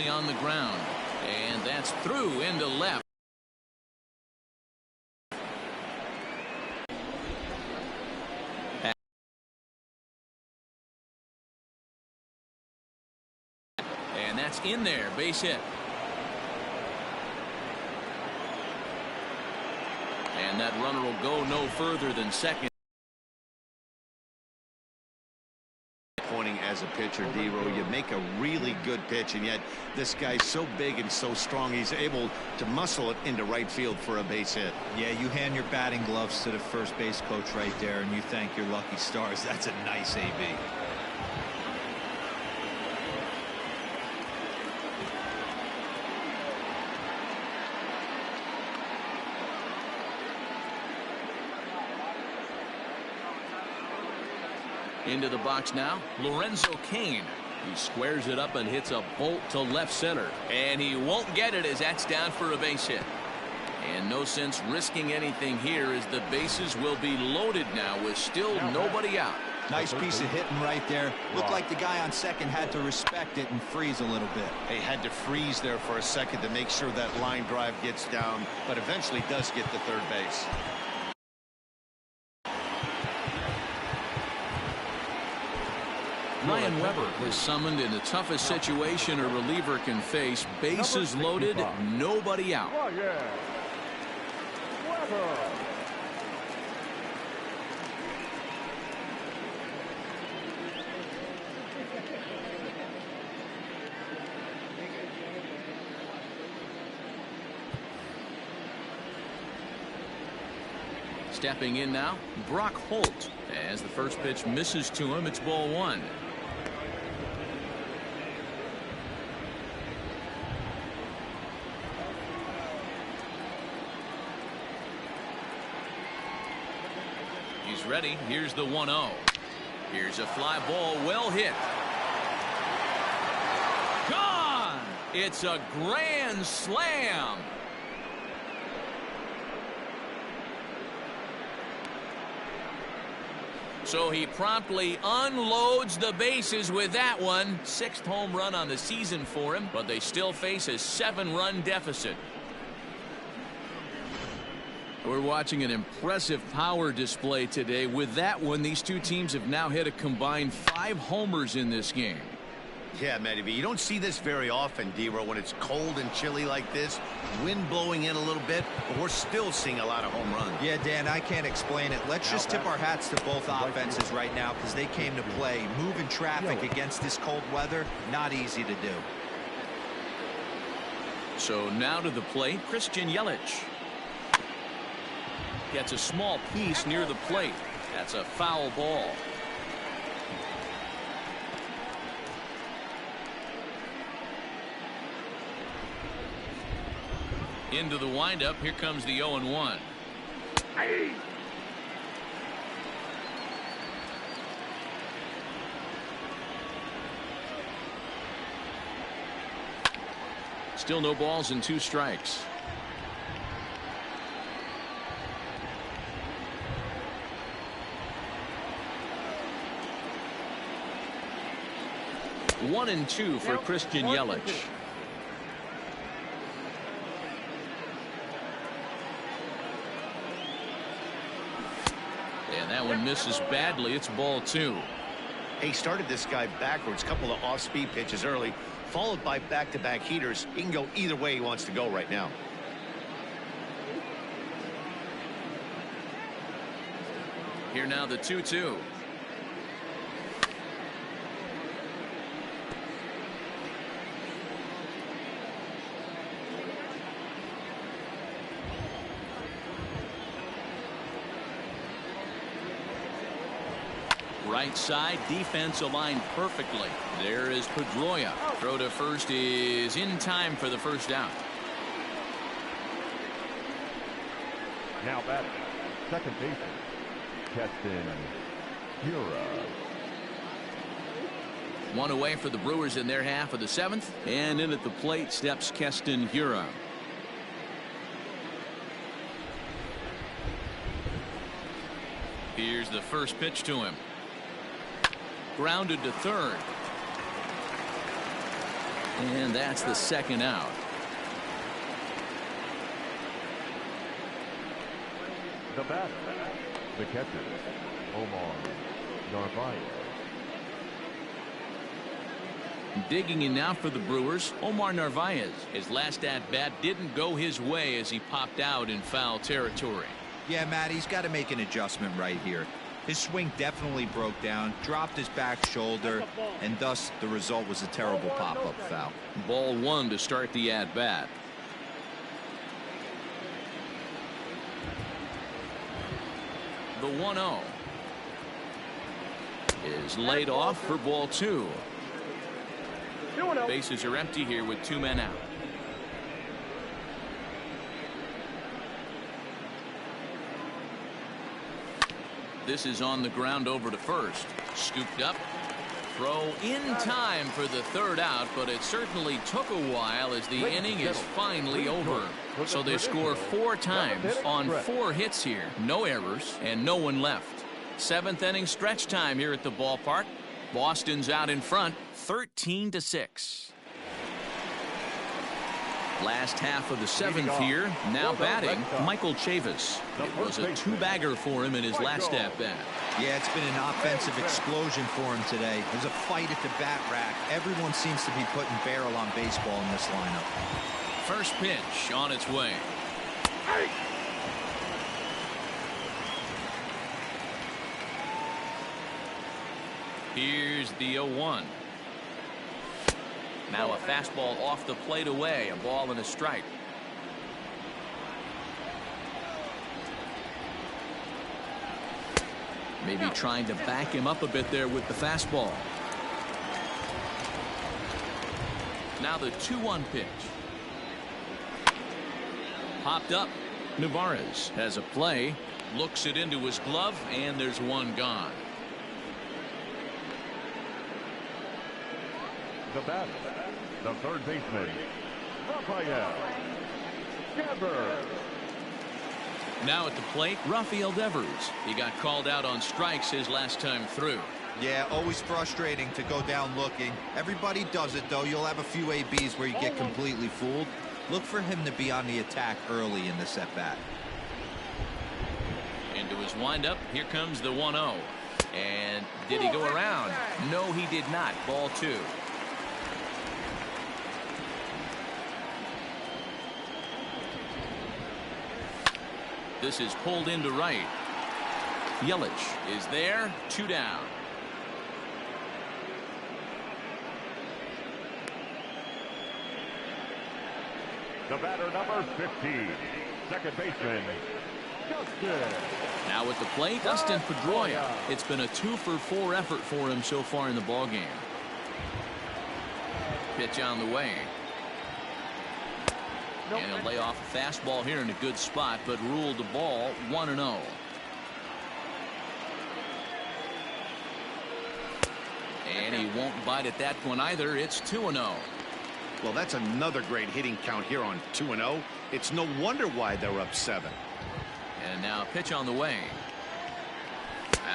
on the ground, and that's through into left. And that's in there, base hit. And that runner will go no further than second. Pointing as a pitcher, D-Row, you make a really good pitch, and yet this guy's so big and so strong, he's able to muscle it into right field for a base hit. Yeah, you hand your batting gloves to the first base coach right there, and you thank your lucky stars. That's a nice AB. Into the box now, Lorenzo Cain. He squares it up and hits a bolt to left center. And he won't get it as that's down for a base hit. And no sense risking anything here as the bases will be loaded now with still nobody out. Nice piece of hitting right there. Looked like the guy on second had to respect it and freeze a little bit. He had to freeze there for a second to make sure that line drive gets down, but eventually does get to third base. Ryan Weber was summoned in the toughest situation a reliever can face. Bases loaded, nobody out. Stepping in now, Brock Holt. As the first pitch misses to him, it's ball one. He's ready. Here's the 1-0. Here's a fly ball, well hit. Gone! It's a grand slam. So he promptly unloads the bases with that one. 6th home run on the season for him, but they still face a 7-run deficit. We're watching an impressive power display today. With that one, these two teams have now hit a combined 5 homers in this game. Yeah, Matty B, you don't see this very often, D-Row, when it's cold and chilly like this. Wind blowing in a little bit, but we're still seeing a lot of home runs. Yeah, Dan, I can't explain it. Let's just tip our hats to both offenses right now because they came to play. Moving traffic against this cold weather, not easy to do. So now to the plate, Christian Yelich. Gets a small piece near the plate. That's a foul ball. Into the windup. Here comes the 0-1. Still no balls and 2 strikes. One and 2 for Christian Yelich. And that one misses badly. It's ball 2. He started this guy backwards, couple of off-speed pitches early, followed by back-to-back heaters. He can go either way he wants to go right now. Here now the 2-2. Right side, defense aligned perfectly. There is Pedroia. Throw to first is in time for the first out. Now batting, second baseman, Keston Hiura. 1 away for the Brewers in their half of the 7th. And in at the plate steps Keston Hiura. Here's the first pitch to him. Grounded to third. And that's the second out. The batter, the catcher, Omar Narvaez. Digging in now for the Brewers, Omar Narvaez. His last at-bat didn't go his way as he popped out in foul territory. Yeah, Matt, he's got to make an adjustment right here. His swing definitely broke down, dropped his back shoulder, and thus the result was a terrible pop-up foul. Ball one to start the at-bat. The 1-0 is laid off for ball two. Bases are empty here with 2 men out. This is on the ground over to first. Scooped up. Throw in time for the third out, but it certainly took a while as the inning is finally over. So they score 4 times on 4 hits here. No errors and no one left. 7th inning stretch time here at the ballpark. Boston's out in front 13-6. Last half of the 7th here. Now batting, Michael Chavis. It was a 2-bagger for him in his last at-bat. Yeah, it's been an offensive explosion for him today. There's a fight at the bat rack. Everyone seems to be putting barrel on baseball in this lineup. First pitch on its way. Here's the 0-1. Now a fastball off the plate away. A ball and a strike. Maybe trying to back him up a bit there with the fastball. Now the 2-1 pitch. Popped up. Narvaez has a play. Looks it into his glove, and there's one gone. The batter, the third baseman, Rafael Devers. Now at the plate, Rafael Devers. He got called out on strikes his last time through. Yeah, always frustrating to go down looking. Everybody does it, though. You'll have a few ABs where you get completely fooled. Look for him to be on the attack early in this at-bat. Into his windup. Here comes the 1-0. And did he go around? No, he did not. Ball 2. This is pulled into right. Yelich is there. 2 down. The batter, number 15, second baseman, Dustin. Now at the plate, Dustin Pedroia. It's been a 2-for-4 effort for him so far in the ballgame. Pitch on the way. And he'll lay off a fastball here in a good spot, but ruled the ball 1-0. And he won't bite at that one either. It's 2-0. Well, that's another great hitting count here on 2-0. It's no wonder why they're up 7. And now a pitch on the way.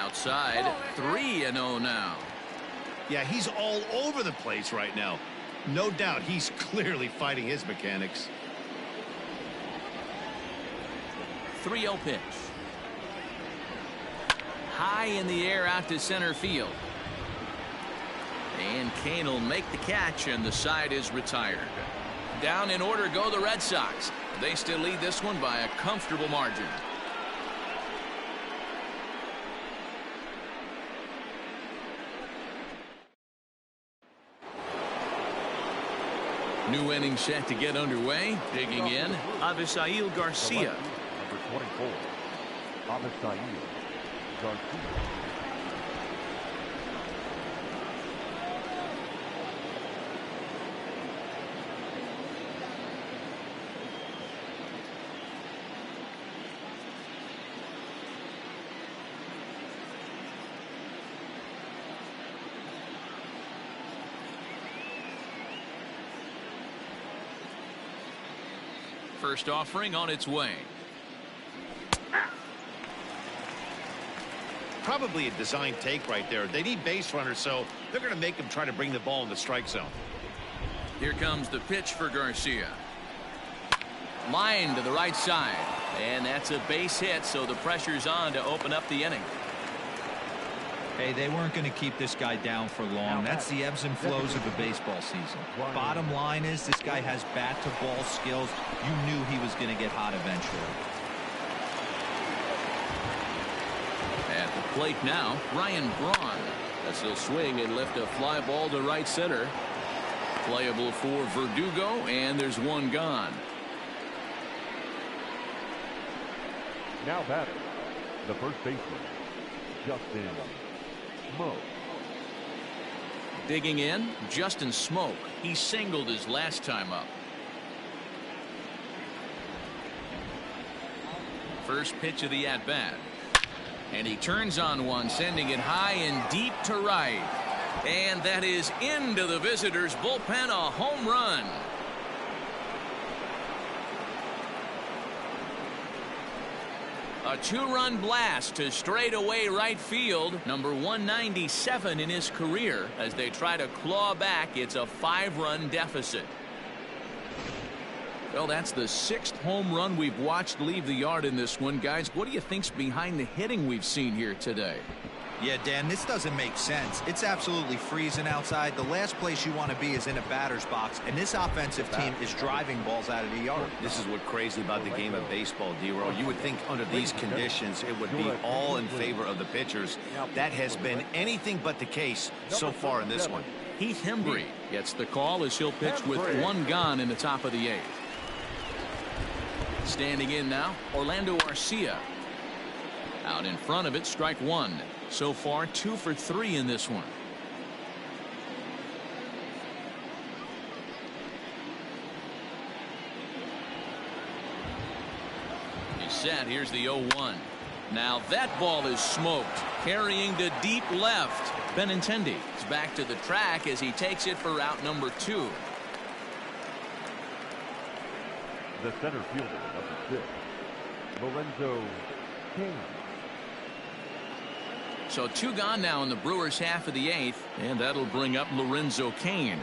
Outside, 3-0 now. Yeah, he's all over the place right now. No doubt he's clearly fighting his mechanics. 3-0 pitch. High in the air out to center field. And Kane will make the catch, and the side is retired. Down in order go the Red Sox. They still lead this one by a comfortable margin. New inning set to get underway. Digging in, Avisail Garcia. Number 24, Avisail Garcia. First offering on its way. Probably a design take right there. They need base runners, so they're going to make him try to bring the ball in the strike zone. Here comes the pitch for Garcia. Line to the right side. And that's a base hit, so the pressure's on to open up the inning. Hey, they weren't going to keep this guy down for long. That's the ebbs and flows of a baseball season. Bottom line is this guy has bat-to-ball skills. You knew he was going to get hot eventually. At the plate now, Ryan Braun. As he'll swing and lift a fly ball to right center. Playable for Verdugo, and there's one gone. Now batting, the first baseman, Justin Smoke. Digging in, Justin Smoke. He singled his last time up. First pitch of the at-bat. And he turns on one, sending it high and deep to right. And that is into the visitors' bullpen, a home run. A two-run blast to straightaway right field, number 197 in his career. As they try to claw back, it's a 5-run deficit. Well, that's the 6th home run we've watched leave the yard in this one. Guys, what do you think's behind the hitting we've seen here today? Yeah, Dan, this doesn't make sense. It's absolutely freezing outside. The last place you want to be is in a batter's box, and this offensive team is driving balls out of the yard. This is what's crazy about the game of baseball, D-Roll. You would think under these conditions it would be all in favor of the pitchers. That has been anything but the case so far in this one. Heath Hembree gets the call as he'll pitch with one gone in the top of the 8th. Standing in now, Orlando Arcia. Out in front of it, strike one. So far, 2 for 3 in this one. He's set. Here's the 0-1. Now that ball is smoked. Carrying to deep left. Benintendi is back to the track as he takes it for out number 2. The center fielder, number 6, Lorenzo Cain. So 2 gone now in the Brewers' half of the 8th, and that'll bring up Lorenzo Cain.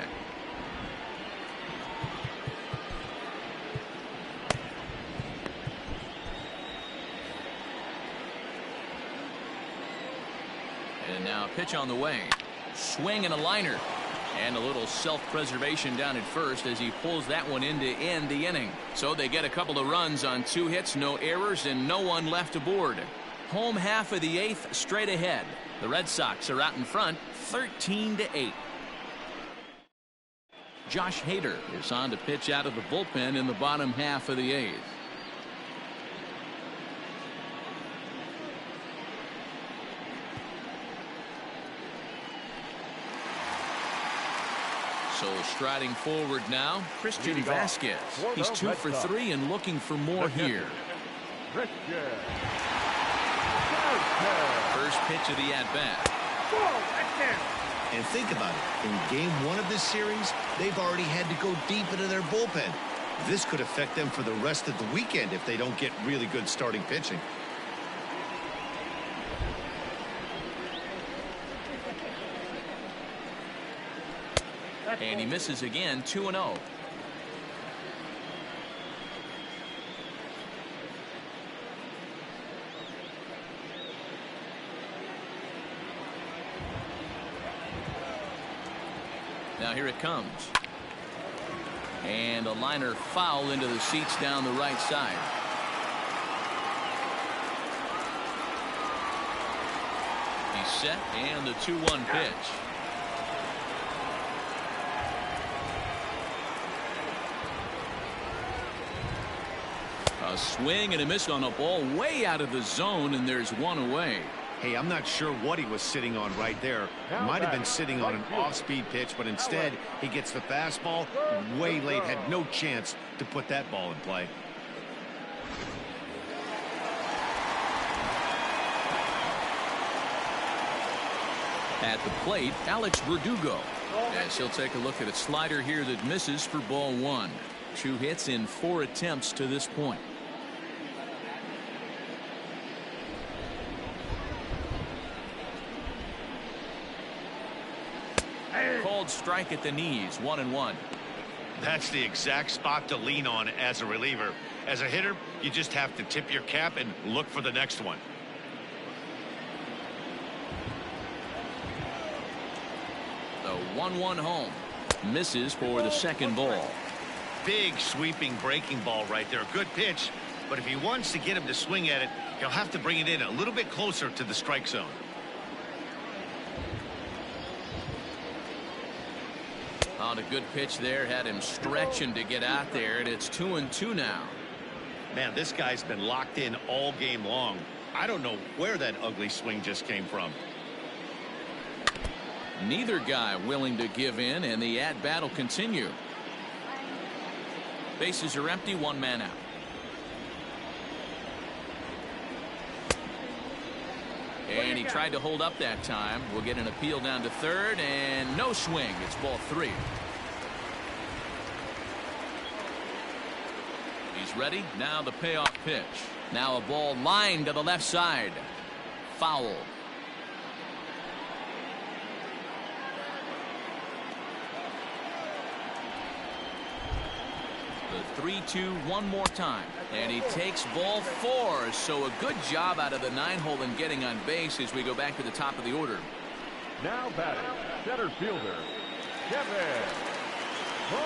And now a pitch on the way. Swing and a liner. And a little self-preservation down at first as he pulls that one in to end the inning. So they get a couple of runs on 2 hits, no errors, and no one left aboard. Home half of the 8th straight ahead. The Red Sox are out in front 13-8. Josh Hader is on to pitch out of the bullpen in the bottom half of the 8th. So striding forward now, Christian Vasquez. He's 2 for 3 and looking for more here. First pitch of the at-bat. And think about it. In game 1 of this series, they've already had to go deep into their bullpen. This could affect them for the rest of the weekend if they don't get really good starting pitching. And he misses again, 2-0. Now here it comes. And a liner foul into the seats down the right side. He's set, and the 2-1 pitch. A swing and a miss on a ball way out of the zone, and there's one away. Hey, I'm not sure what he was sitting on right there. Might have been sitting on an off-speed pitch, but instead he gets the fastball way late. Had no chance to put that ball in play. At the plate, Alex Verdugo. As he'll take a look at a slider here that misses for ball 1. 2 hits in 4 attempts to this point. Called strike at the knees, 1-1. That's the exact spot to lean on as a reliever. As a hitter, you just have to tip your cap and look for the next one. The 1-1 home. Misses for the second ball. Big sweeping breaking ball right there. A good pitch, but if he wants to get him to swing at it, he'll have to bring it in a little bit closer to the strike zone. On a good pitch there, had him stretching to get out there, and it's 2-2 now. Man, this guy's been locked in all game long. I don't know where that ugly swing just came from. Neither guy willing to give in, and the at-bat will continue. Bases are empty, one man out. And he tried to hold up that time. We'll get an appeal down to third, and no swing. It's ball 3. He's ready. Now the payoff pitch. Now a ball lined to the left side. Foul. The 3-2 one more time, and he takes ball 4. So a good job out of the 9-hole in getting on base as we go back to the top of the order. Now batting, center fielder, Kevin.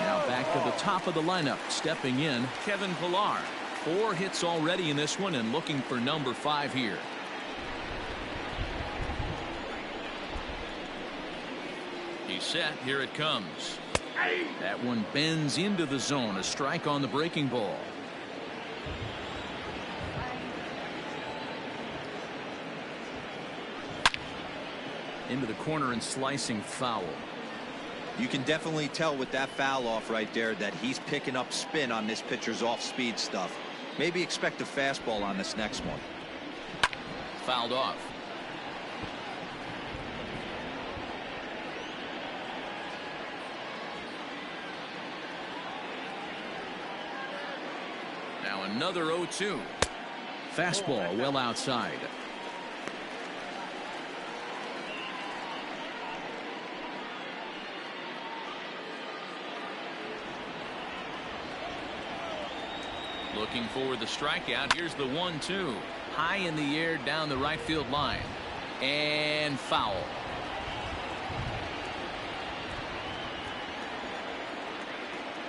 Now back to the top of the lineup, stepping in, Kevin Pillar. 4 hits already in this one, and looking for number 5 here. He's set. Here it comes. That one bends into the zone. A strike on the breaking ball. Into the corner and slicing foul. You can definitely tell with that foul off right there that he's picking up spin on this pitcher's off-speed stuff. Maybe expect a fastball on this next one. Fouled off. Now another 0-2. Fastball well outside. Looking for the strikeout. Here's the 1-2. High in the air down the right field line. And foul.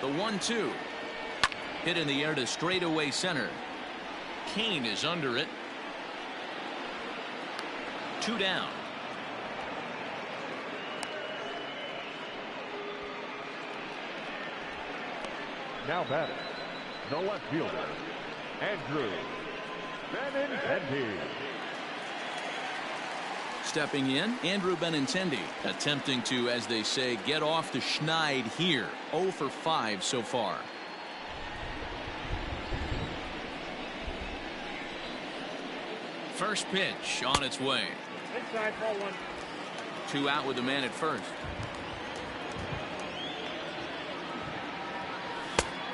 The 1-2. Hit in the air to straightaway center. Kane is under it. 2 down. Now batting, the left fielder, Andrew Benintendi. Stepping in, Andrew Benintendi, attempting to, as they say, get off the schneid here. 0 for 5 so far. First pitch on its way. Inside, ball 1. 2 out with the man at first.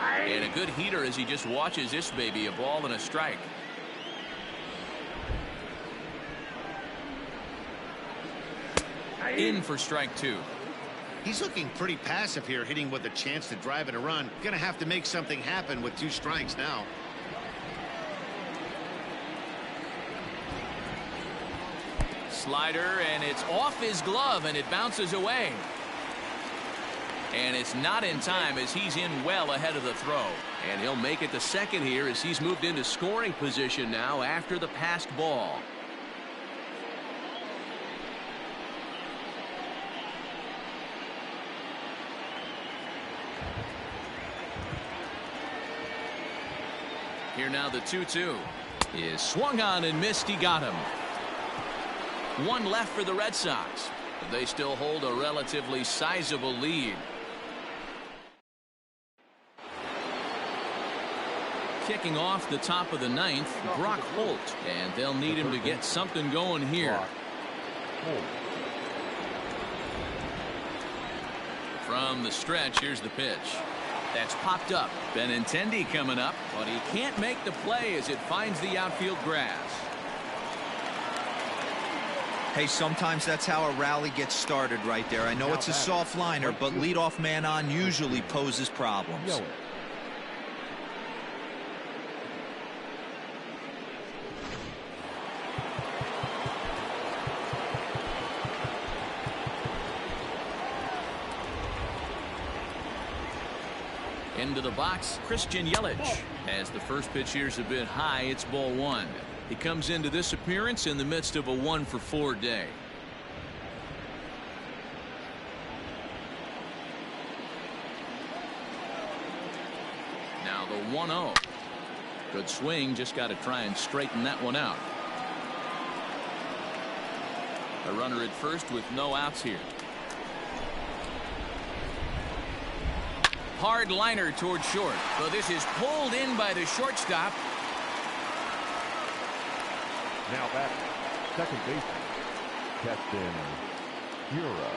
And a good heater as he just watches this baby. A ball and a strike. In for strike 2. He's looking pretty passive here, hitting with a chance to drive in a run. Gonna have to make something happen with 2 strikes now. Slider, and it's off his glove, and it bounces away. And it's not in time as he's in well ahead of the throw. And he'll make it to second here as he's moved into scoring position now after the passed ball. Here now the 2-2 is swung on and missed. He got him. 1 left for the Red Sox. But they still hold a relatively sizable lead. Kicking off the top of the 9th, Brock Holt, and they'll need him to get something going here. From the stretch, here's the pitch. That's popped up. Benintendi coming up, but he can't make the play as it finds the outfield grass. Hey, sometimes that's how a rally gets started right there. I know it's a soft liner, but leadoff man on usually poses problems. Into the box, Christian Yelich. As the first pitch here is a bit high, it's ball one. He comes into this appearance in the midst of a 1-for-4 day. Now the 1-0. Good swing, just got to try and straighten that one out. A runner at first with no outs here. Hard liner toward short. So this is pulled in by the shortstop. Now back, second baseman, Keston Hiura.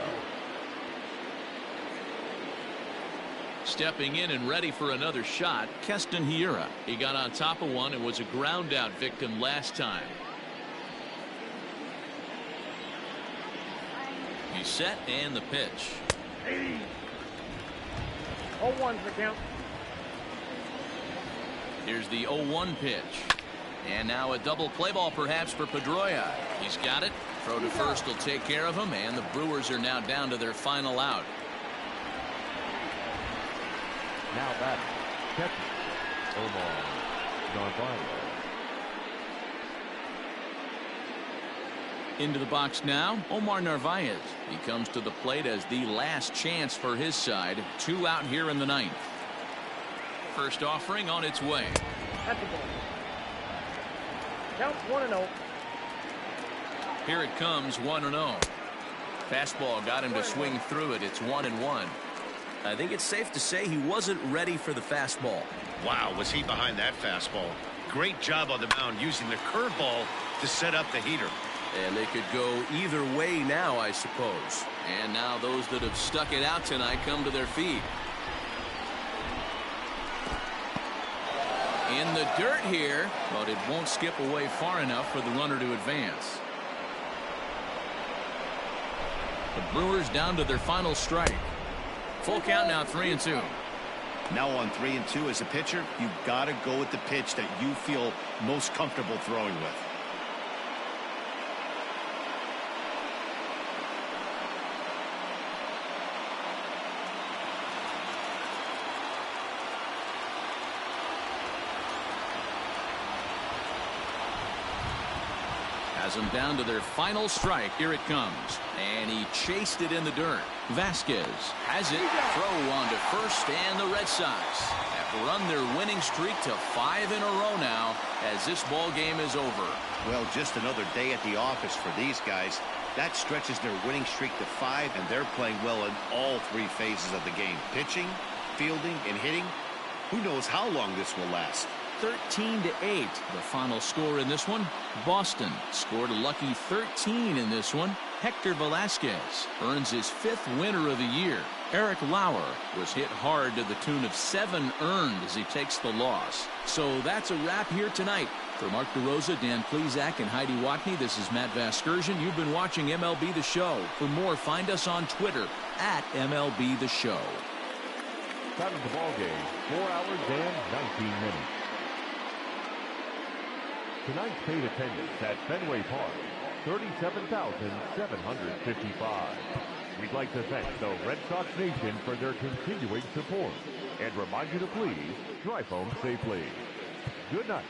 Stepping in and ready for another shot, Keston Hiura. He got on top of one and was a ground out victim last time. He's set and the pitch. 0-1's the count. Here's the 0-1 pitch. And now a double play ball perhaps for Pedroia. He's got it. Throw to first will take care of him, and the Brewers are now down to their final out. Now back, catcher, Omar Narvaez. Into the box now, Omar Narvaez. He comes to the plate as the last chance for his side. 2 out here in the 9th. First offering on its way. That's the ball. Count 1-0. Here it comes, 1-0. Fastball got him to swing through it. It's 1-1. I think it's safe to say he wasn't ready for the fastball. Wow, was he behind that fastball. Great job on the mound using the curveball to set up the heater. And they could go either way now, I suppose. And now those that have stuck it out tonight come to their feet. In the dirt here, but it won't skip away far enough for the runner to advance. The Brewers down to their final strike. Full count now, 3-2. Now on 3-2 as a pitcher, you've got to go with the pitch that you feel most comfortable throwing with. Has them down to their final strike. Here it comes. And he chased it in the dirt. Vasquez has it. Throw on to first, and the Red Sox have run their winning streak to 5 in a row now as this ball game is over. Well, just another day at the office for these guys. That stretches their winning streak to 5, and they're playing well in all 3 phases of the game. Pitching, fielding, and hitting. Who knows how long this will last? 13-8 the final score in this one. Boston scored a lucky 13 in this one. Hector Velasquez earns his 5th winner of the year. Eric Lauer was hit hard to the tune of 7 earned as he takes the loss. So that's a wrap here tonight. For Mark DeRosa, Dan Plesac, and Heidi Watney, this is Matt Vasgersian. You've been watching MLB The Show. For more, find us on Twitter at MLB The Show. Time of the ball game, 4 hours and 19 minutes. Tonight's paid attendance at Fenway Park, 37,755. We'd like to thank the Red Sox Nation for their continuing support and remind you to please drive home safely. Good night.